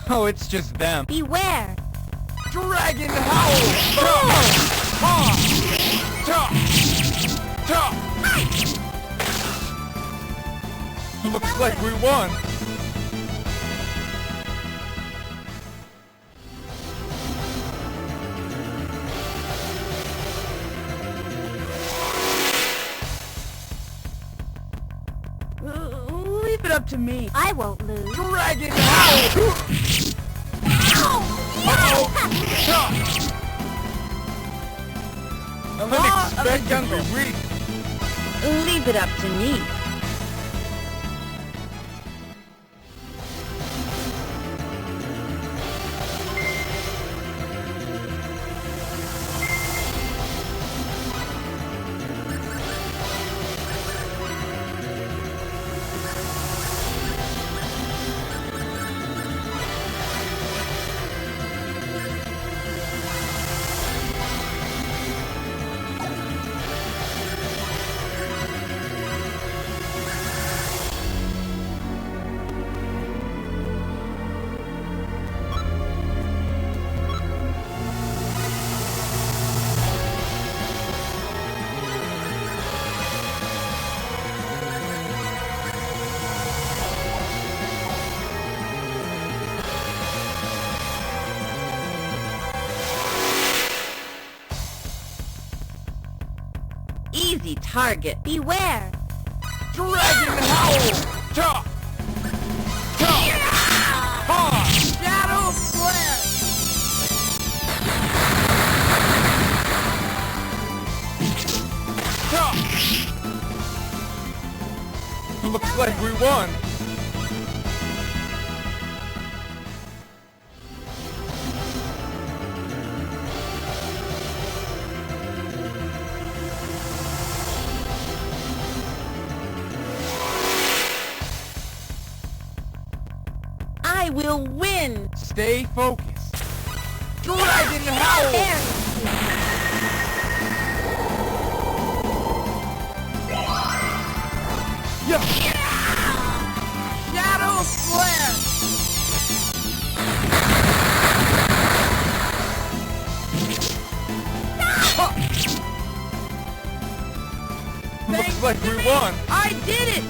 Oh, it's just them. Beware! Dragon Howl! Looks like we won. Leave it up to me. I won't lose. Dragon Howl! Unexpectedly weak. Leave it up to me. Easy target. Beware! Dragon Howl! Chop! Chop! Ha! Shadow Flare! Chop! Looks like we won. I will win! Stay focused. Dragon Howl! There! Yeah! Shadow Flare! Looks like we won. I did it!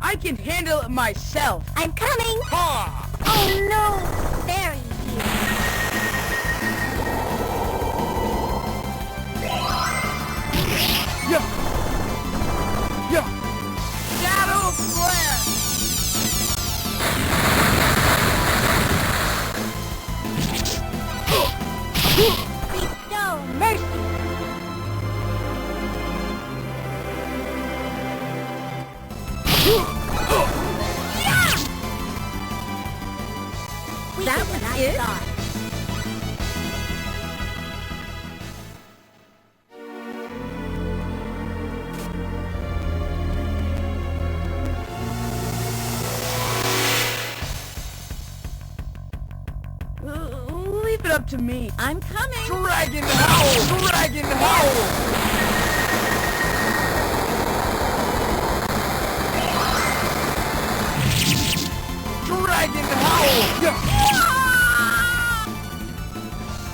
I can handle it myself. I'm coming! Ha! Oh no! Fairy here! Yeah! Yeah! Shadow Flare! Bestow mercy! That Weaker was than I it? thought. Leave it up to me. I'm coming. Dragon Howl! Dragon Howl! Dragon Howl! Yeah!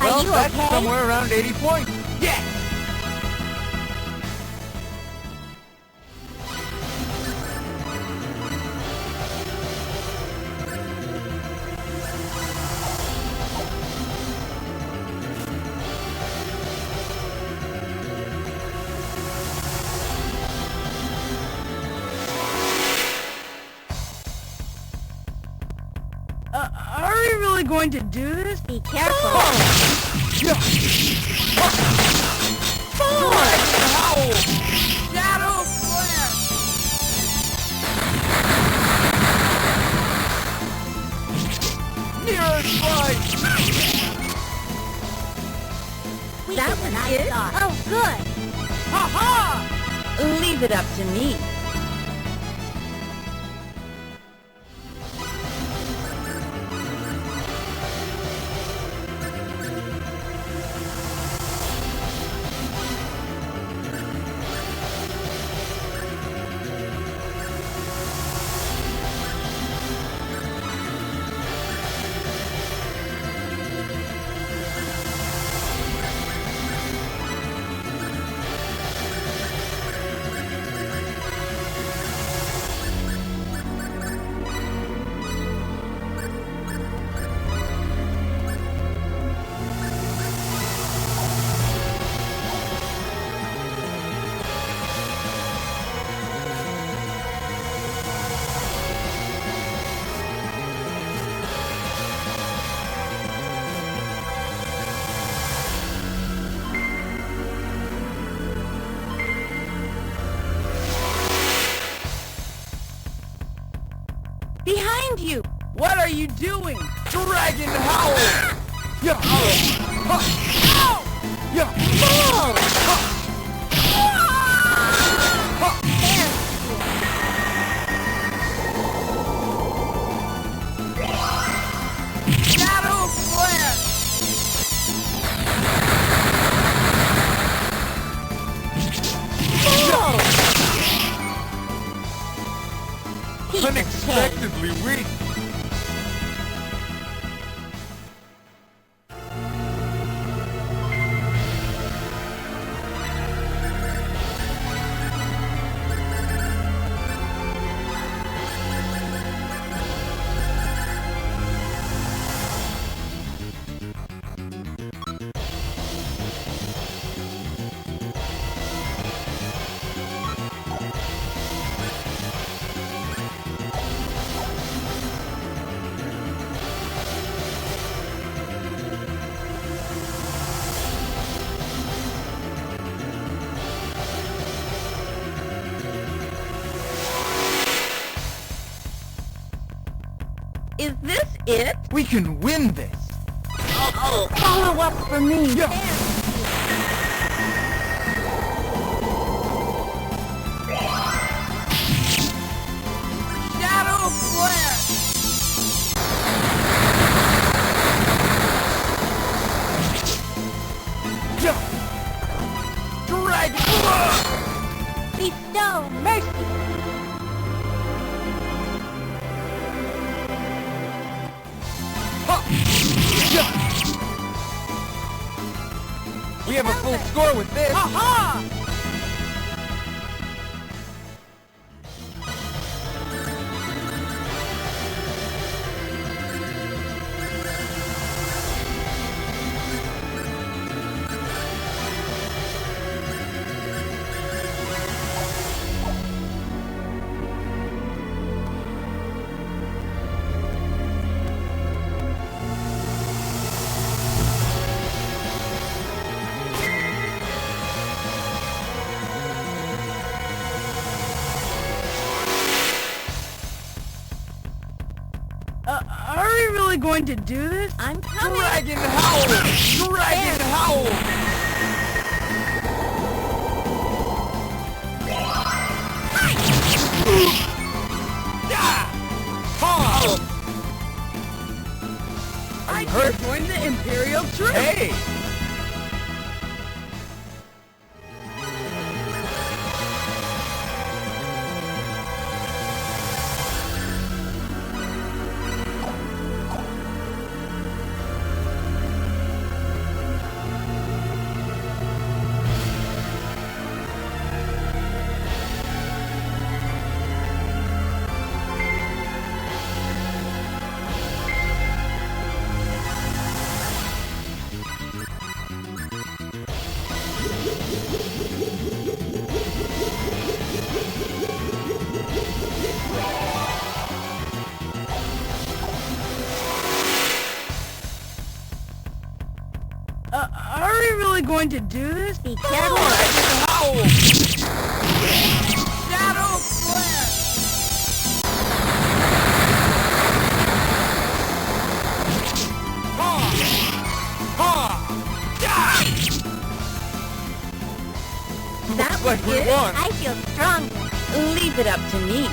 Are Well, you that's okay? somewhere around 80 points. Yeah! Are we really going to do this? Be careful. Yeah! Dragon Howl! Shadow Flare! Mirror strike! That was it? Oh, good. Ha-ha! Leave it up to me. Behind you! What are you doing? Dragon Howl! Yeah! Ow! Yeah! Shadow Flare! Unexpectedly weak! Is this it? We can win this! Follow up for me. Yeah! Shadow Flare! Yeah! Dragon! Bestow mercy. Yeah! We have a full score with this! Ha-ha! Are we really going to do this? I'm coming. Dragon Howl! Dragon Howl! Yeah! Ha! I hurt? can join the Imperial troops! Hey! Are we really going to do this? Be careful. Dragon Howl! Shadow Flare! like we it? won. I feel stronger. Leave it up to me.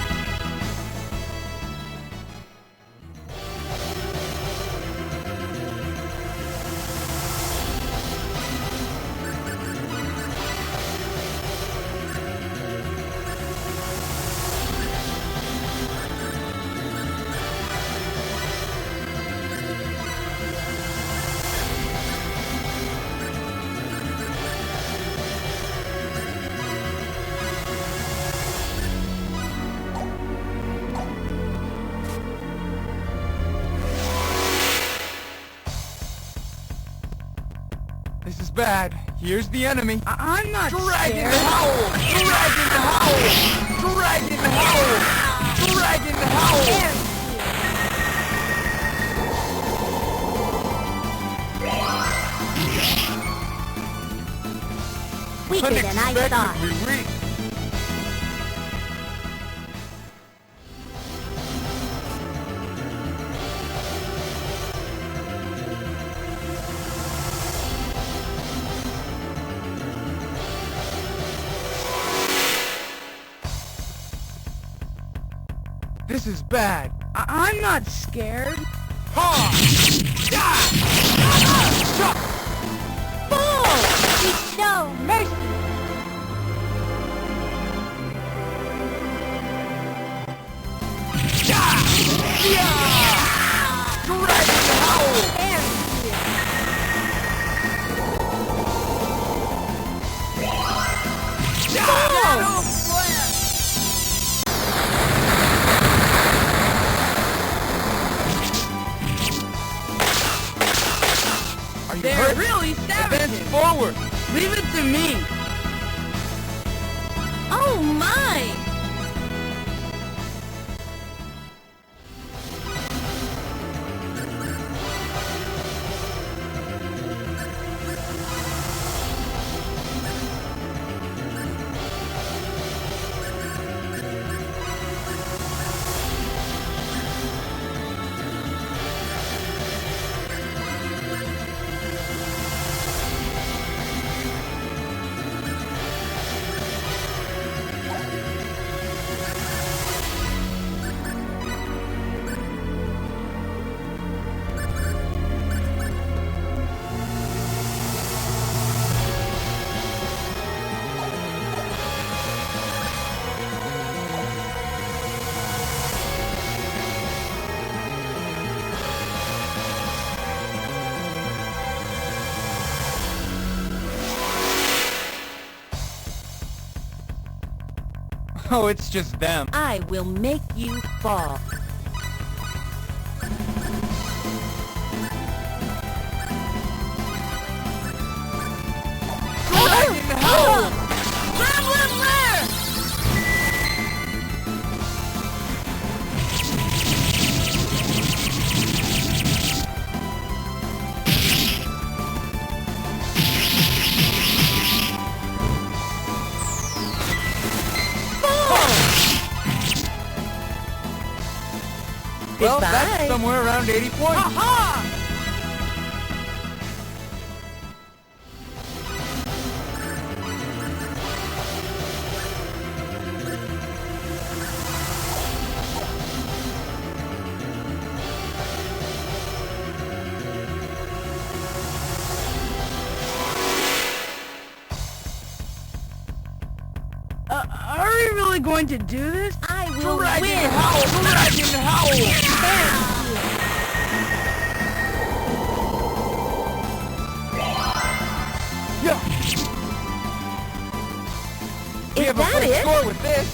This is bad. Here's the enemy. I'm not Dragon scared. Howl! Dragon Howl! Dragon Howl! Dragon Howl! Weaker than I thought. Unexpectedly weak. This is bad. I'm not scared. Ha! We show mercy. Dragon Howl! Are you They're hurt? really Advance savage. forward! Leave it to me. Oh my! Oh, it's just them. I will make you fall. Dragon Howl! Well, Goodbye. that's somewhere around 80 points. Aha! Are we really going to do this? I will Dragon win. Howl! Dragon Howl! Yeah. We Is have a that full it? score with this.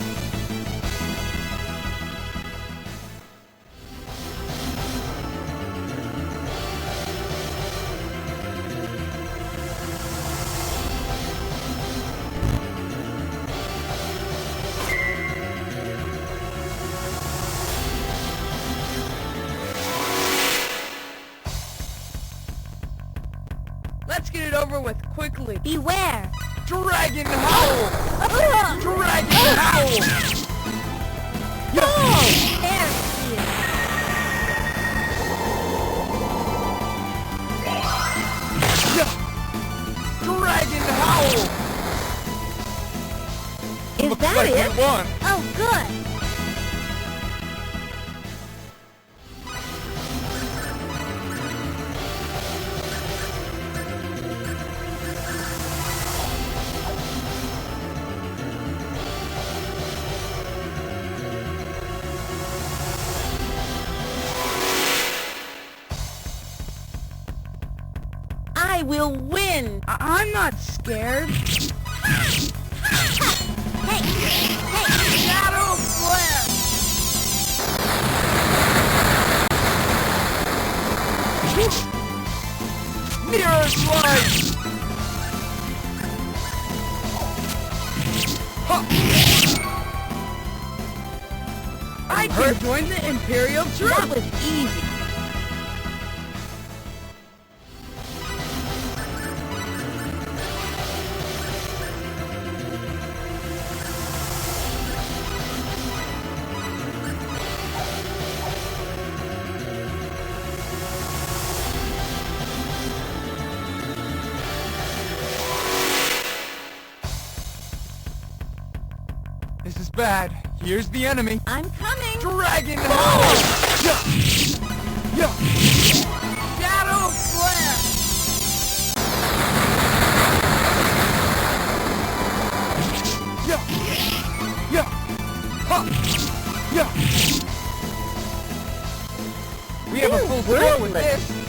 Let's get it over with quickly. Beware. Dragon Howl! Dragon Howl! There he is. Yeah. Dragon Howl! Looks like it? we won. Oh, good. I will win. I'm not scared. Hey, Shadow Flare! Mirror Slice! I can join the Imperial That troop! was easy. This is bad. Here's the enemy. I'm coming. Dragon Howl! Yeah! Yeah! Shadow Flare! Yeah! Yeah! Ha! Yeah! We have a full score with this.